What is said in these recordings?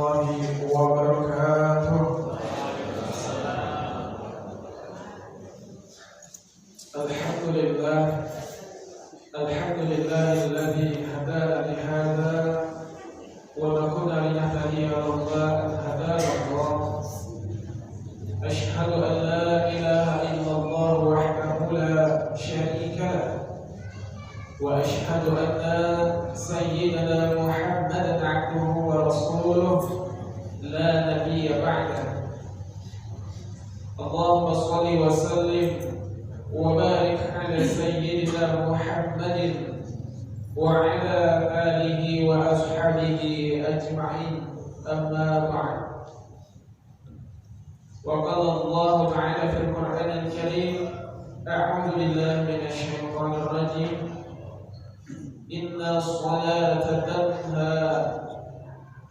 الله وبركاته. الحمد لله الذي هدانا لهذا وما كنا لنهتدي لولا أن هدانا الله. أشهد أن لا إله إلا الله وحده لا شريك له، وأشهد أن سيدنا محمدا عبده ورسوله لا نبي بعده. اللهم صل وسلم وبارك على سيدنا محمد وعلى آله وأصحابه أجمعين. أما بعد، وقال الله تعالى في القرآن الكريم: أعوذ بالله من الشيطان الرجيم، إن الصلاة تنهى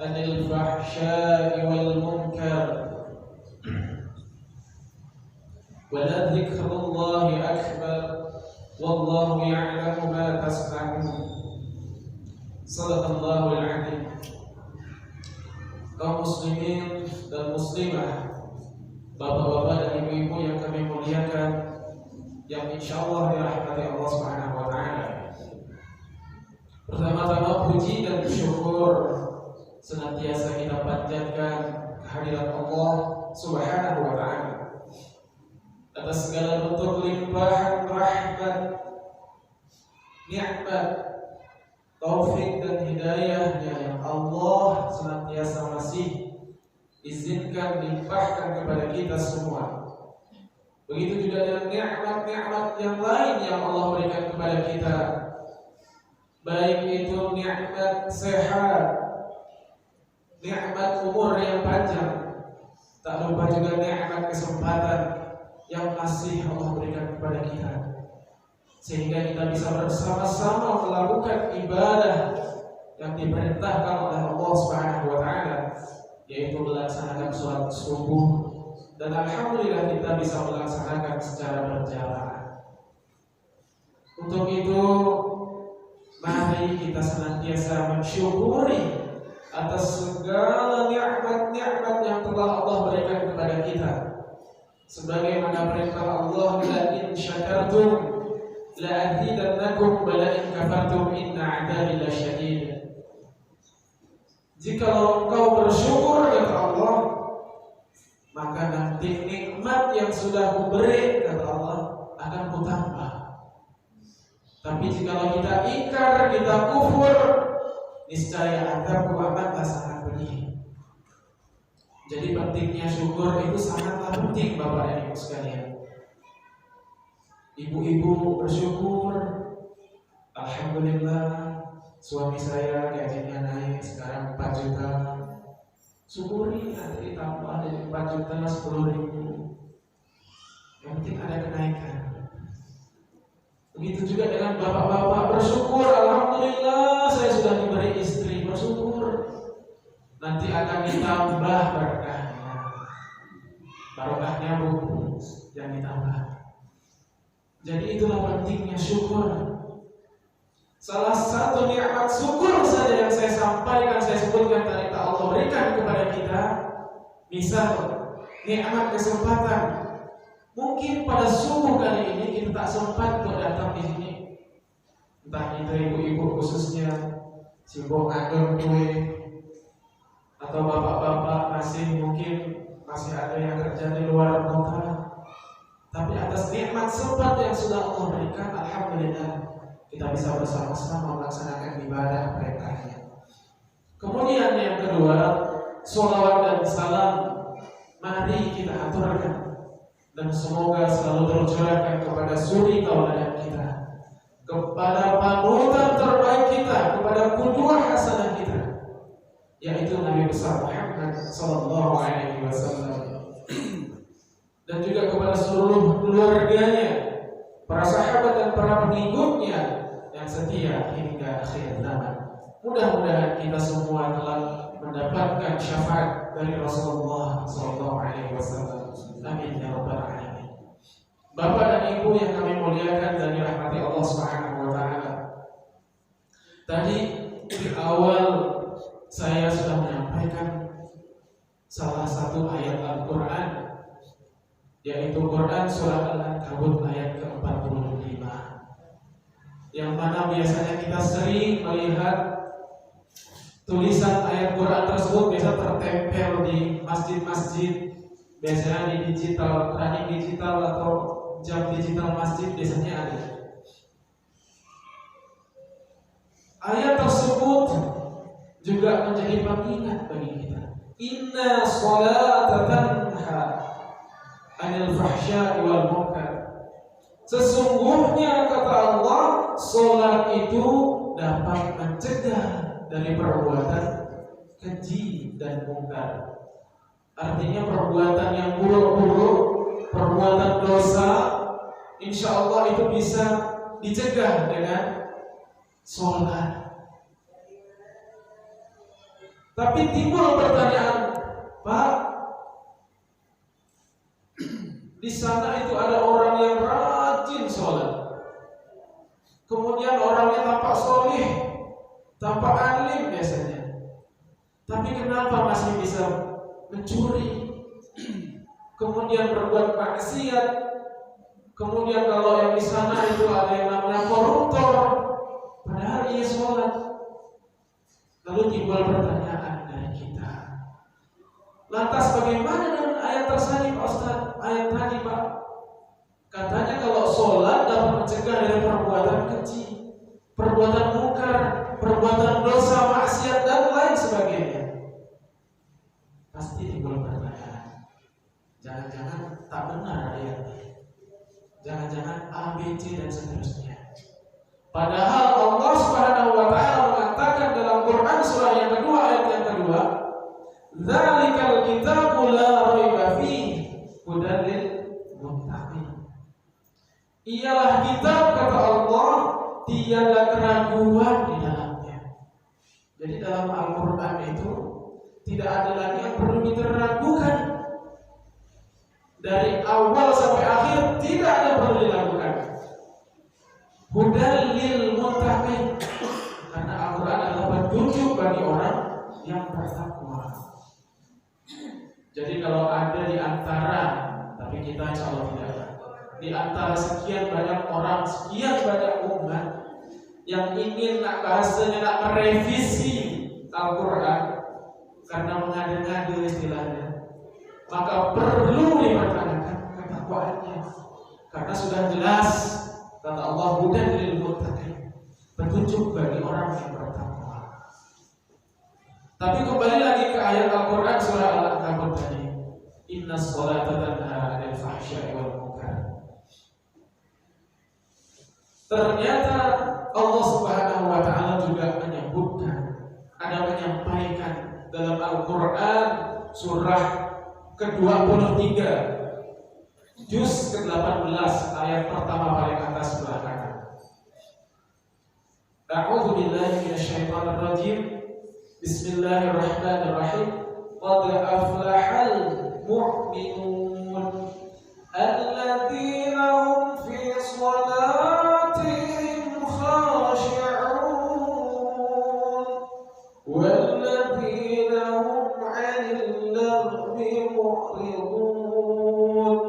عن الفحشاء والمنكر ولذكر الله أكبر والله يعلم ما تصنعون. Sadaqallahul Azim. Kaum muslimin dan muslimah, bapak-bapak dan ibu-ibu yang kami muliakan, yang insyaallah dirahmati Allah Subhanahu wa taala. Pertama-tama puji dan syukur senantiasa kita panjatkan kehadirat Allah Subhanahu wa taala atas segala bentuk limpahan rahmat, nikmat, taufik dan hidayahnya yang Allah senantiasa masih izinkan limpahkan kepada kita semua. Begitu juga dengan nikmat-nikmat yang lain yang Allah berikan kepada kita, baik itu nikmat sehat, nikmat umur yang panjang, tak lupa juga nikmat kesempatan yang masih Allah berikan kepada kita, sehingga kita bisa bersama-sama melakukan ibadah yang diperintahkan oleh Allah Subhanahu wa taala, yaitu melaksanakan sholat subuh, dan alhamdulillah kita bisa melaksanakan secara berjamaah. Untuk itu, mari kita senantiasa mensyukuri atas segala nikmat-nikmat yang telah Allah berikan kepada kita. Sebagaimana perintah Allah, la in syakartum la azidannakum wa la in kafartum inna 'adzabi lasyadid. Jika engkau bersyukur kepada Allah, maka nanti nikmat yang sudah kuberi kata Allah akan kutambah. Tapi jika kita ingkar, kita kufur, niscaya azabku amatlah sangat pedih. Jadi pentingnya syukur itu sangatlah penting, Bapak dan Ibu sekalian. Ibu-ibu bersyukur, alhamdulillah suami saya gajinya naik sekarang 4 juta. Syukuri, nanti ditambah dari 4 juta 10.000. Yang penting ada kenaikan. Begitu juga dengan bapak-bapak bersyukur, alhamdulillah saya sudah diberi istri, bersyukur. Nanti akan ditambah barokahnya buku yang ditambah. Jadi itulah pentingnya syukur. Salah satu nikmat syukur saja yang saya sampaikan, saya sebutkan tadi, Allah berikan kepada kita. Misal nikmat kesempatan. Mungkin pada subuh kali ini kita tak sempat untuk datang di sini. Entah itu ibu-ibu khususnya sibuk ngadon kue, atau bapak-bapak masih ada yang kerja di luar kota. Tapi atas nikmat sempat yang sudah Allah berikan, alhamdulillah kita bisa bersama-sama melaksanakan ibadah perintahnya. Kemudian yang kedua, sholawat dan salam mari kita aturkan, dan semoga selalu tercurahkan kepada suri tauladan kita, kepada panutan terbaik kita, kepada qudwah hasanah kita, yaitu Nabi besar Muhammad sallallahu alaihi wasallam, dan juga kepada seluruh keluarganya, para sahabat dan para pengikutnya yang setia hingga akhir zaman. Mudah-mudahan kita semua telah mendapatkan syafaat dari Rasulullah sallallahu alaihi wasallam. Amin ya rabbal alamin. Bapak dan Ibu yang kami muliakan dan dirahmati Allah Subhanahu wa taala. Tadi di awal saya sudah menyampaikan salah satu ayat Al-Quran, yaitu Quran Surah Al-Ankabut ayat ke-45, yang mana biasanya kita sering melihat tulisan ayat Quran tersebut biasa tertempel di masjid-masjid, biasanya di digital, running digital atau jam digital masjid biasanya ada. Ayat tersebut juga menjadi pengingat bagi kita. Inna sholata tanha 'anil fahsya'i wal munkar. Sesungguhnya kata Allah, salat itu dapat mencegah dari perbuatan keji dan mungkar. Artinya perbuatan yang buruk-buruk, perbuatan dosa, insya Allah itu bisa dicegah dengan sholat. Tapi timbul pertanyaan, Pak, di sana itu ada orang yang rajin sholat, kemudian orangnya tampak soleh, tampak alim biasanya, tapi kenapa masih bisa mencuri, kemudian berbuat maksiat, kemudian kalau yang di sana itu ada yang namanya koruptor, padahal ia sholat. Lalu timbul pertanyaan dari kita, lantas bagaimana dengan ayat tersebut Pak Ustaz? Ayat tadi Pak, katanya kalau sholat dapat mencegah dari perbuatan keji, perbuatan mungkar, perbuatan dosa, maksiat dan lain sebagainya. Pasti timbul pertanyaan, jangan-jangan tak benar ayatnya, jangan-jangan A, B, C dan seterusnya. Padahal Allah Subhanahu wa taala mengatakan dalam Quran surah yang kedua ayat yang kedua, "Dzalikal kitabu la raiba fihi hudan lil muttaqin." Ialah kitab kata Allah, tiada keraguan di dalamnya. Jadi dalam Al-Qur'an itu tidak ada lagi yang perlu kita ragukan. Dari awal sampai akhir tidak ada yang perlu dilakukan. Hudan lil muttaqin, karena Al-Quran adalah petunjuk bagi orang yang bertakwa. Jadi kalau ada di antara, tapi kita insya Allah tidak ada, di antara sekian banyak orang, sekian banyak umat yang ingin bahasanya nak merevisi Al-Quran karena mengada-ngada istilahnya, maka perlu dipertanyakan ketakwaannya, karena sudah jelas kata Allah, hudan lil muttaqin, petunjuk bagi orang yang bertakwa. Tapi kembali lagi ke ayat Al-Quran surah Al-Ankabut tadi, inna sholata tanha 'anil fahsya'i wal munkar. Ternyata Allah Subhanahu wa taala juga menyebutkan, ada menyampaikan dalam Al-Quran surah ke-23 juz ke-18 ayat pertama paling atas sebelah kanan. A'udzu billahi minasyaitonir rajim. Bismillahirrahmanirrahim. Qad aflahal mu'minun alladzina hum fi shalatihim khashi'un walladzina hum 'anil lagwi mu'ridun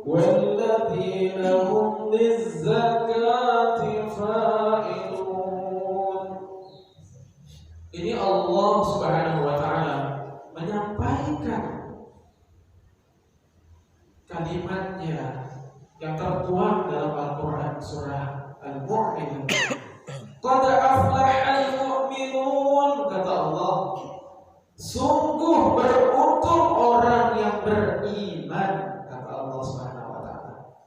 walladzina hum lizzakati fa'ilun. Ini Allah Subhanahu wa taala menyampaikan kalimatnya yang tertuang dalam Al-Quran surah Al-Mu'minun. Qad aflahal mu'minun, kata Allah, sungguh beruntung orang yang beriman, kata Allah Subhanahu wa taala.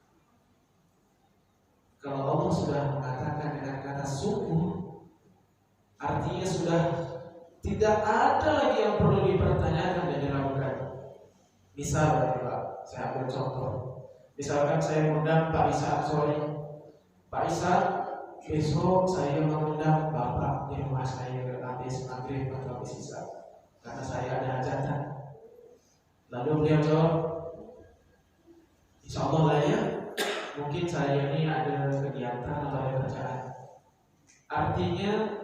Kalau Allah sudah mengatakan dengan kata sungguh, artinya sudah tidak ada lagi yang perlu dipertanyakan dan diragukan. Misal, Pak, saya ambil contoh. Misalkan saya mengundang Pak Isa sore, Pak Isa, besok saya mengundang Bapak di rumah saya habis maghrib atau habis isya, karena saya ada hajatan. Lalu beliau jawab, insya Allah lah ya, mungkin saya ini ada kegiatan atau ada kerjaan. Artinya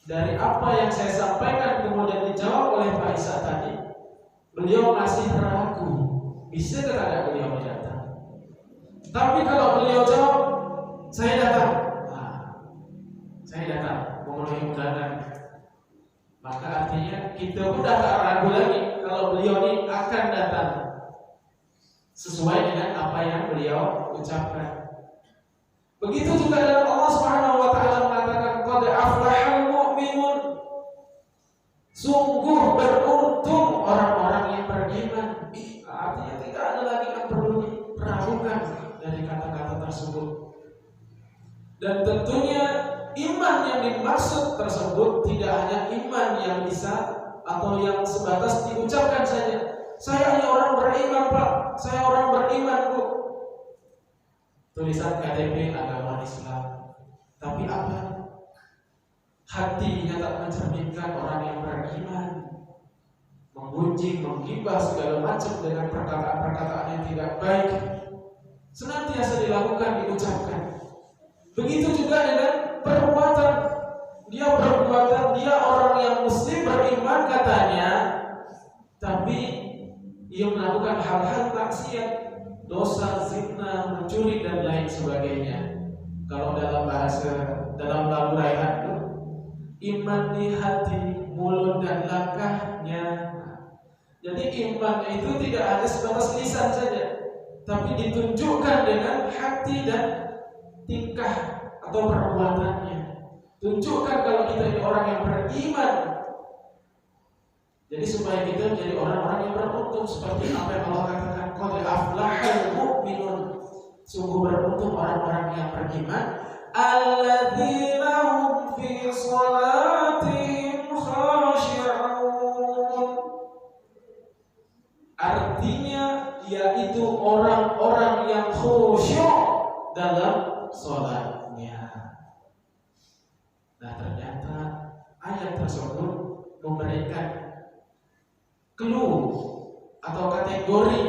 dari apa yang saya sampaikan kemudian dijawab oleh Pak Isa tadi, beliau masih ragu, bisa tidak beliau datang. Tapi kalau beliau jawab, saya datang, saya datang memenuhi undangan, maka artinya kita pun dah tak ragu lagi kalau beliau ini akan datang sesuai dengan apa yang beliau ucapkan. Begitu juga dalam Allah Subhanahu wa taala mengatakan qad aflahal mu'minun, sungguh beruntung orang-orang yang beriman. Artinya tidak ada lagi yang perlu diragukan dari kata-kata tersebut. Dan tentunya iman yang dimaksud tersebut tidak hanya iman yang bisa atau yang sebatas diucapkan saja. Saya hanya orang beriman, Pak. Saya orang beriman, Bu. Tulisan KTP agama Islam. Tapi apa? Hatinya tak mencerminkan orang yang beriman. Menggunjing, menggibah segala macam dengan perkataan-perkataan yang tidak baik. Senantiasa dilakukan, diucapkan. Begitu juga dengan perbuatan. Dia perbuatan, dia orang yang muslim beriman katanya, tapi ia melakukan hal-hal maksiat, dosa, zina, mencuri dan lain sebagainya. Kalau dalam lagu Raihan itu, iman di hati, mulut dan langkahnya. Jadi iman itu tidak hanya sebatas lisan saja, tapi ditunjukkan dengan hati dan tingkah atau perbuatannya. Tunjukkan kalau kita ini orang yang beriman. Jadi supaya kita menjadi orang-orang yang beruntung seperti apa yang Allah katakan, qad aflahal mu'minun, sungguh beruntung orang-orang yang beriman, alladzina hum fi shalatihim khashi'un. Artinya yaitu orang-orang yang khusyuk dalam salatnya. Nah, ternyata ayat tersebut memberikan clue atau kategori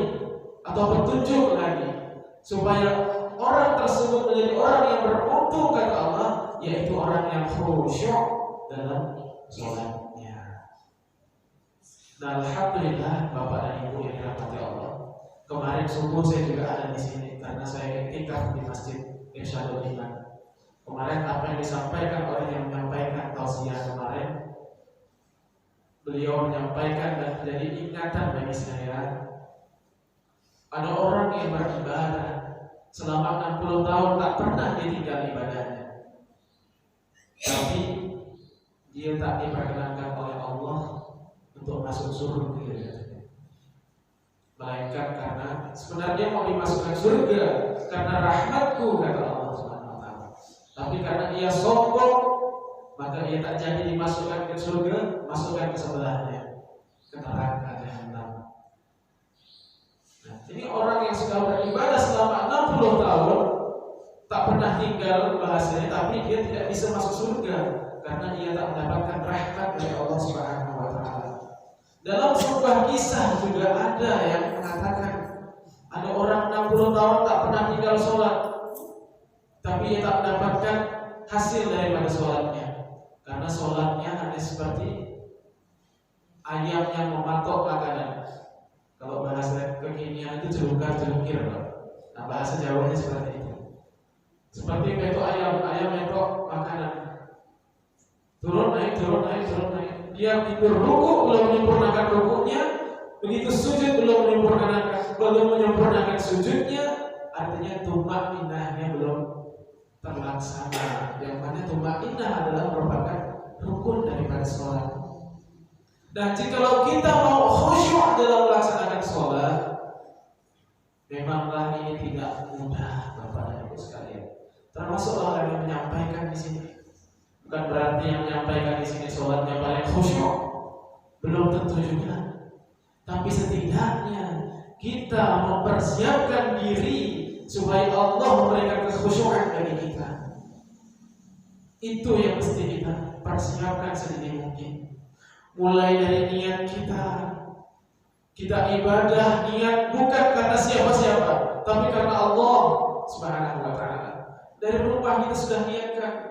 atau petunjuk lagi supaya orang tersebut menjadi orang yang beruntung kata Allah, yaitu orang yang khusyuk dalam sholatnya. Dan alhamdulillah Bapak dan Ibu yang dirahmati Allah, kemarin subuh saya juga ada di sini karena saya iktikaf di Masjid Irsyadul Iman. Kemarin apa yang disampaikan oleh yang menyampaikan tausiah kemarin, beliau menyampaikan dan menjadi ingatan bagi saya. Ada orang yang beribadah selama 60 tahun tak pernah ditinggal ibadahnya, tapi dia tak diperkenankan oleh Allah untuk masuk surga, melainkan karena sebenarnya mau dimasukkan surga karena rahmatku kata Allah Subhanahu wa taala. Tapi karena ia sombong, maka ia tak jadi dimasukkan ke surga, masukkan ke sebelahnya, ke neraka jahanam. Nah, ini orang yang sudah beribadah selama 60 tahun, tak pernah tinggal bahasanya, tapi dia tidak bisa masuk surga karena ia tak mendapatkan rahmat dari Allah Subhanahu wa taala. Dalam sebuah kisah juga ada yang mengatakan ada orang 60 tahun tak pernah tinggal sholat, tapi ia tak mendapatkan hasil daripada sholatnya. Karena sholatnya hanya seperti ayam yang mematok makanan. Kalau bahasa kekinian itu celukar-celukir. Nah, bahasa Jawanya seperti itu. Seperti itu ayam metok makanan. Turun naik. Dia tidur ruku belum menyempurnakan rukunya, begitu sujud belum menyempurnakan sujudnya, artinya tumaninahnya belum terlaksana. Yang mana tumaninah adalah merupakan rukun daripada sholat. Dan jikalau kita mau khusyuk dalam melaksanakan sholat, memanglah ini tidak mudah, Bapak dan Ibu sekalian. Termasuk orang yang menyampaikan di sini. Bukan berarti yang menyampaikan di sini sholatnya paling khusyuk, belum tentu juga. Tapi setidaknya kita mempersiapkan diri supaya Allah memberikan kekhusyukan bagi kita. Itu yang mesti kita persiapkan sedini mungkin. Mulai dari niat kita ibadah, niat bukan karena siapa-siapa, tapi karena Allah Subhanahu wa taala. Dari rumah kita sudah niatkan.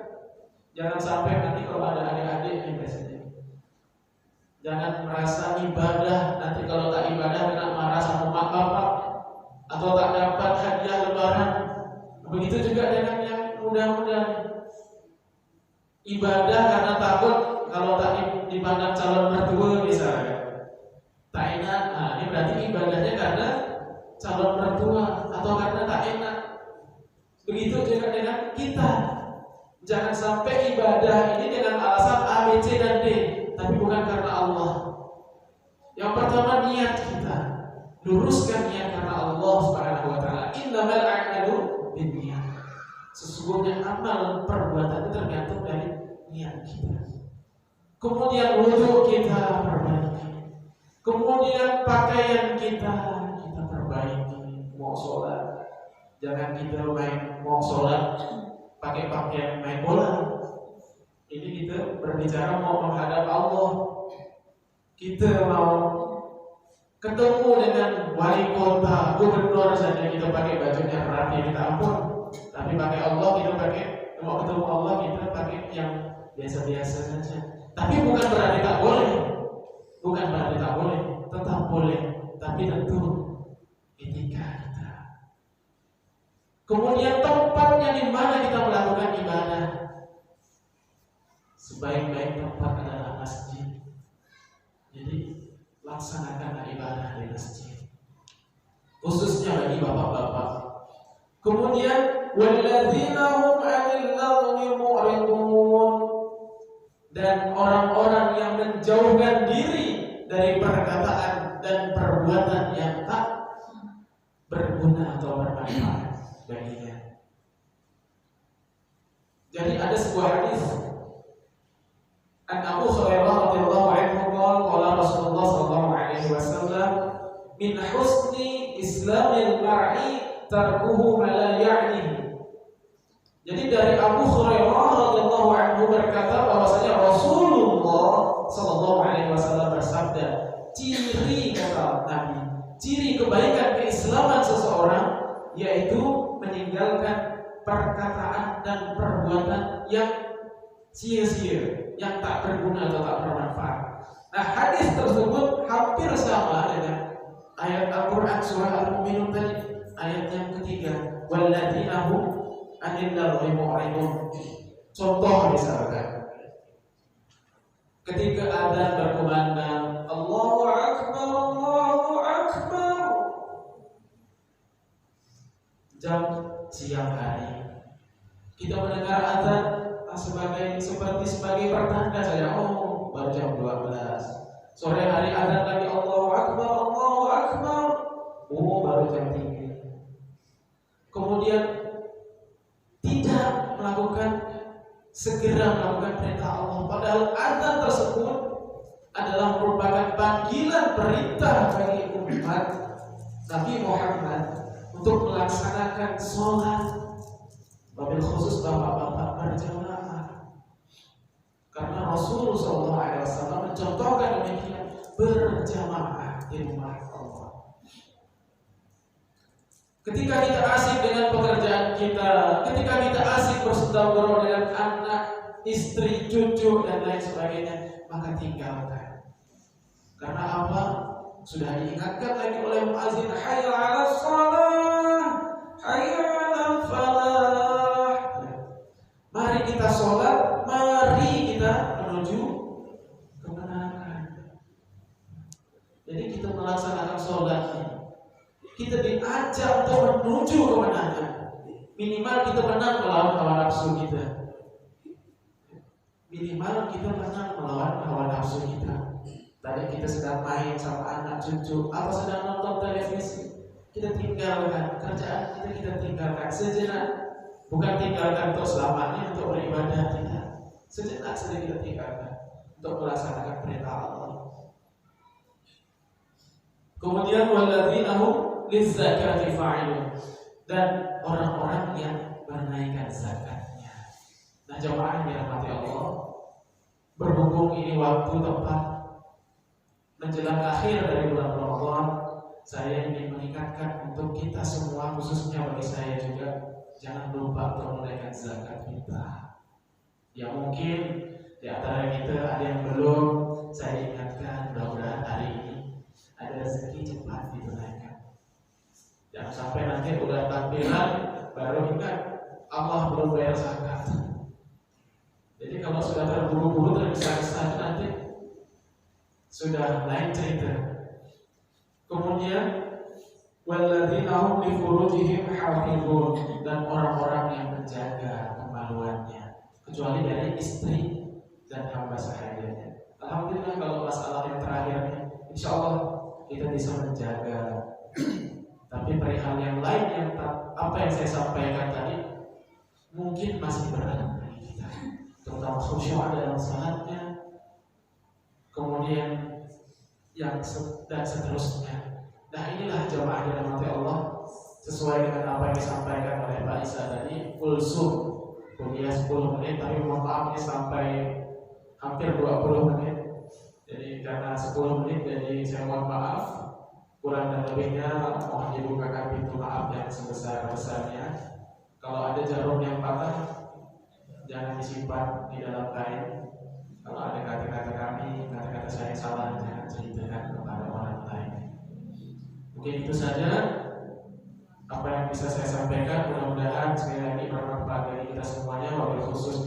Jangan sampai nanti kalau ada adik-adik yang biasanya, jangan merasa ibadah nanti kalau tak Begitu juga dengan yang muda-muda, ibadah karena takut kalau tak dipandang calon mertua misalnya, tak enak. Nah, ini berarti ibadahnya karena calon mertua atau karena tak enak. Begitu juga dengan kita. Jangan sampai ibadah ini dengan alasan A, B, C, dan D, tapi bukan karena Allah. Yang pertama niat kita, luruskan niat karena Allah Subhanahu wa taala. Innamal a'malu binniyat. Sesungguhnya amal perbuatan itu tergantung dari niat kita. Kemudian wudu kita perbaiki. Kemudian pakaian kita perbaiki. Mau sholat, jangan kita mau sholat pakai pakaian main bola. Ini kita berbicara mau menghadap Allah. Kita mau ketemu dengan wali kota, gubernur saja kita pakai bajunya rapi, kita ampun. Tapi pakai Allah kita pakai, mau ketemu Allah kita pakai yang biasa-biasa saja. Tapi bukan berarti tak boleh. Bukan berarti tak boleh, tetap boleh. Tapi tentu etika kita. Kemudian tempatnya di mana kita melakukan ibadah. Sebaik-baik tempat adalah masjid. Jadi laksanakanlah ibadah di masjid, khususnya bagi bapak-bapak. Kemudian walladzina hum 'anil lagwi mu'ridun, dan orang-orang yang menjauhkan diri dari perkataan dan perbuatan yang tak berguna atau bermanfaat baginya. Jadi ada sebuah hadis An Abu Hurairah radhiyallahu anhu qala Rasulullah sallallahu alaihi wasallam min husni islamil mar'i tarkuhu ma la ya'nihi. Jadi dari Abu Hurairah radhiyallahu anhu berkata bahwasanya Rasulullah sallallahu alaihi wasallam bersabda, ciri kata Nabi, ciri kebaikan keislaman seseorang yaitu meninggalkan perkataan dan perbuatan yang sia-sia, yang tak berguna atau tak bermanfaat. Nah, hadis tersebut hampir sama dengan ayat Al-Quran surah Al-Mu'minun tadi, ayat yang ketiga, walladzina hum 'anil lagwi mu'ridun. Contoh misalkan, ketika adzan berkumandang, Allahu Akbar, Allahu Akbar, jam siang hari, kita mendengar adzan sebagai pertanda saja, oh baru jam 12. Sore hari adzan lagi Allahu Akbar, Allahu Akbar, oh baru jam 3. Kemudian tidak segera melakukan perintah Allah, padahal adzan tersebut adalah merupakan panggilan perintah bagi umat Nabi Muhammad untuk melaksanakan sholat, wabil khusus bapak-bapak berjamaah. Karena Rasulullah SAW mencontohkan demikian, berjamaah di rumah Allah. Ketika kita asik dengan pekerjaan kita, ketika kita asik bersendawa dengan anak, istri, cucu dan lain sebagainya, maka tinggalkan. Karena apa? Sudah diingatkan lagi oleh muazin, hayya 'alas shalah, hayya 'alal falah. Mari kita sholat, mari kita menuju kemenangan. Jadi kita melaksanakan sholat ini, kita diajak untuk menuju kemenangan. Minimal kita menang melawan hawa nafsu kita. Minimal kita menang melawan hawa nafsu kita. Tadi kita sedang main sama anak cucu, apa sedang nonton televisi, kita tinggalkan kerjaan kita tinggalkan sejenak. Bukan tinggalkan untuk selamanya untuk beribadah, tidak. Sejenak saja kita tinggalkan untuk melaksanakan perintah Allah. Kemudian walladzina hum lizzakati fa'ilun, dan orang-orang yang menaikkan zakatnya. Nah, jemaah yang dirahmati Allah, berhubung ini waktu tepat menjelang akhir dari bulan Ramadan, saya ingin mengingatkan untuk kita semua, khususnya bagi saya juga, jangan lupa untuk menunaikan zakat kita. Ya mungkin di antara kita ada yang belum, saya ingatkan, mudah-mudahan hari ini ada rezeki cepat ditunaikan. Jangan sampai nanti udah takbiran baru ingat, Allah belum bayar zakat. Jadi kalau sudah terburu-buru tergesa-gesa nanti sudah lain cerita. Kemudian walladzina hum li furujihim hafizun, dan orang-orang yang menjaga kemaluannya kecuali dari istri dan hamba sahayanya. Alhamdulillah kalau masalah yang terakhir ini insya Allah kita bisa menjaga. Tapi perihal yang lain yang apa yang saya sampaikan tadi mungkin masih berat bagi kita, terutama khusyuk dalam salatnya, kemudian yang dan seterusnya. Nah inilah jamaah dirahmati Allah, sesuai dengan apa yang disampaikan oleh Pak Isa tadi. Ulsum kuliah 10 menit, tapi mohon maaf ini sampai hampir 20 menit. Jadi karena 10 menit, jadi saya mohon maaf. Kurang dan lebihnya mohon dibukakan pintu maaf yang sebesar-besarnya. Kalau ada jarum yang patah, jangan disimpan di dalam kain. Kalau ada kata-kata kami, kata-kata saya salah, jangan ceritakan kepada orang lain. Mungkin itu saja apa yang bisa saya sampaikan. Mudah-mudahan sekali lagi bermanfaat bagi kita semuanya, wabil khusus